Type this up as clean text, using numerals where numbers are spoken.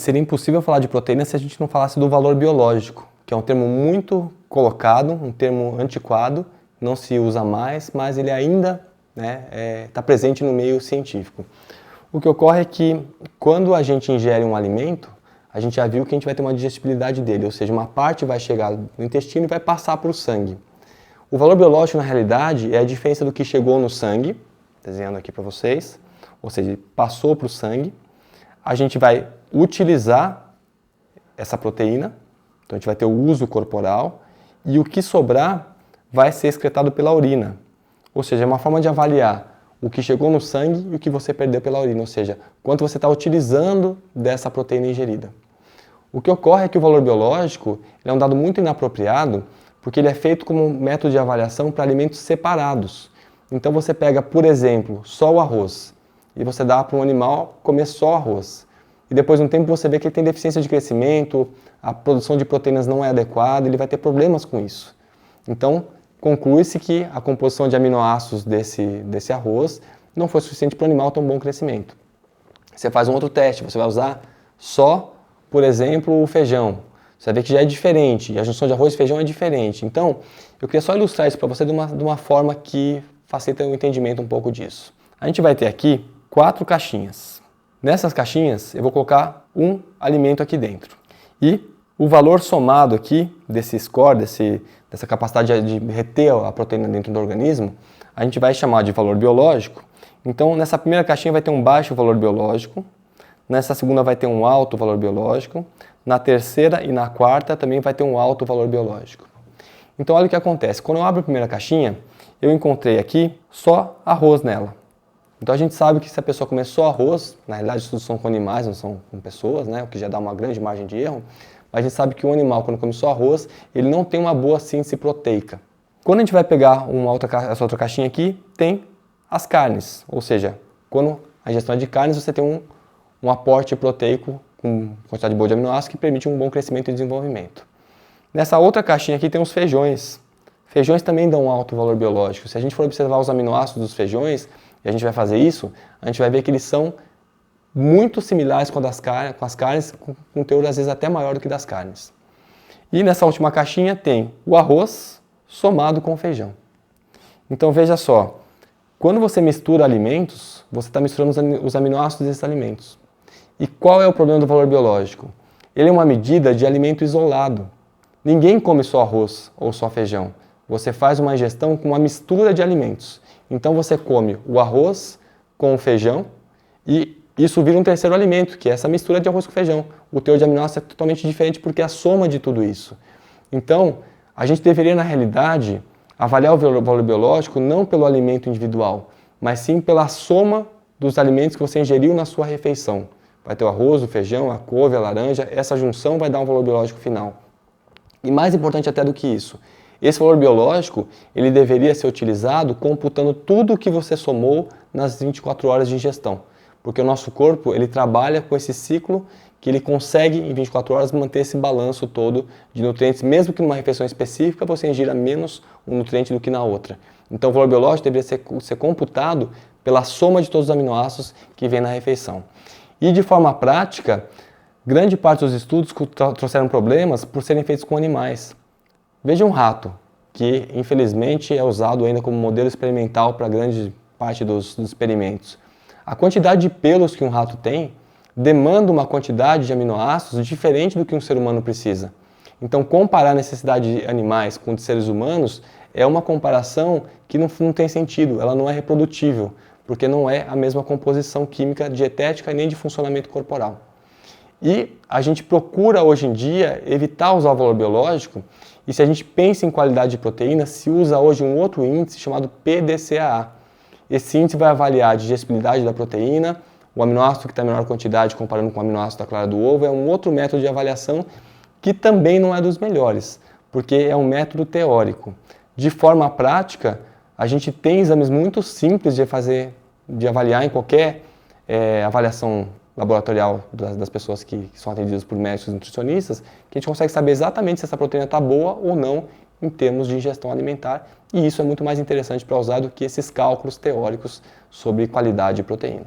seria impossível falar de proteína se a gente não falasse do valor biológico, que é um termo muito colocado, um termo antiquado, não se usa mais, mas ele ainda está presente no meio científico. O que ocorre é que quando a gente ingere um alimento, a gente já viu que a gente vai ter uma digestibilidade dele, ou seja, uma parte vai chegar no intestino e vai passar para o sangue. O valor biológico, na realidade, é a diferença do que chegou no sangue, desenhando aqui para vocês, ou seja, passou para o sangue. A gente vai utilizar essa proteína, então a gente vai ter o uso corporal, e o que sobrar vai ser excretado pela urina. Ou seja, é uma forma de avaliar o que chegou no sangue e o que você perdeu pela urina, ou seja, quanto você está utilizando dessa proteína ingerida. O que ocorre é que o valor biológico é um dado muito inapropriado, porque ele é feito como um método de avaliação para alimentos separados. Então você pega, por exemplo, só o arroz, e você dá para um animal comer só arroz. E depois de um tempo você vê que ele tem deficiência de crescimento, a produção de proteínas não é adequada, ele vai ter problemas com isso. Então, conclui-se que a composição de aminoácidos desse arroz não foi suficiente para o animal ter um bom crescimento. Você faz um outro teste, você vai usar só, por exemplo, o feijão. Você vai ver que já é diferente, e a junção de arroz e feijão é diferente. Então, eu queria só ilustrar isso para você de uma forma que facilita o entendimento um pouco disso. A gente vai ter aqui 4 caixinhas. Nessas caixinhas, eu vou colocar um alimento aqui dentro. E o valor somado aqui desse score, dessa capacidade de reter a proteína dentro do organismo, a gente vai chamar de valor biológico. Então, nessa primeira caixinha vai ter um baixo valor biológico, nessa segunda vai ter um alto valor biológico, na terceira e na quarta também vai ter um alto valor biológico. Então, olha o que acontece. Quando eu abro a primeira caixinha, eu encontrei aqui só arroz nela. Então, a gente sabe que se a pessoa comer só arroz, na realidade, estudos são com animais, não são com pessoas, o que já dá uma grande margem de erro, mas a gente sabe que o animal, quando come só arroz, ele não tem uma boa síntese proteica. Quando a gente vai pegar essa outra caixinha aqui, tem as carnes, ou seja, quando a ingestão é de carnes, você tem um aporte proteico com quantidade boa de aminoácidos que permite um bom crescimento e desenvolvimento. Nessa outra caixinha aqui tem os feijões. Feijões também dão um alto valor biológico. Se a gente for observar os aminoácidos dos feijões, e a gente vai fazer isso, a gente vai ver que eles são muito similares com as carnes, com um teor às vezes até maior do que das carnes. E nessa última caixinha tem o arroz somado com o feijão. Então veja só, quando você mistura alimentos, você está misturando os aminoácidos desses alimentos. E qual é o problema do valor biológico? Ele é uma medida de alimento isolado. Ninguém come só arroz ou só feijão. Você faz uma ingestão com uma mistura de alimentos. Então você come o arroz com o feijão e isso vira um terceiro alimento, que é essa mistura de arroz com feijão. O teor de aminoácidos é totalmente diferente porque é a soma de tudo isso. Então, a gente deveria, na realidade, avaliar o valor biológico não pelo alimento individual, mas sim pela soma dos alimentos que você ingeriu na sua refeição. Vai ter o arroz, o feijão, a couve, a laranja, essa junção vai dar um valor biológico final. E mais importante até do que isso, esse valor biológico ele deveria ser utilizado computando tudo o que você somou nas 24 horas de ingestão. Porque o nosso corpo ele trabalha com esse ciclo que ele consegue em 24 horas manter esse balanço todo de nutrientes, mesmo que numa refeição específica você ingira menos um nutriente do que na outra. Então o valor biológico deveria ser computado pela soma de todos os aminoácidos que vem na refeição. E de forma prática, grande parte dos estudos trouxeram problemas por serem feitos com animais. Veja um rato, que infelizmente é usado ainda como modelo experimental para grande parte dos experimentos. A quantidade de pelos que um rato tem demanda uma quantidade de aminoácidos diferente do que um ser humano precisa. Então, comparar a necessidade de animais com de seres humanos é uma comparação que não tem sentido, ela não é reprodutível, porque não é a mesma composição química, dietética e nem de funcionamento corporal. E a gente procura hoje em dia evitar usar o valor biológico, e se a gente pensa em qualidade de proteína, se usa hoje um outro índice chamado PDCAA. Esse índice vai avaliar a digestibilidade da proteína, o aminoácido que está em menor quantidade comparando com o aminoácido da clara do ovo, é um outro método de avaliação que também não é dos melhores, porque é um método teórico. De forma prática, a gente tem exames muito simples de avaliar em qualquer avaliação laboratorial das pessoas que são atendidas por médicos e nutricionistas, que a gente consegue saber exatamente se essa proteína está boa ou não em termos de ingestão alimentar, e isso é muito mais interessante para usar do que esses cálculos teóricos sobre qualidade de proteína.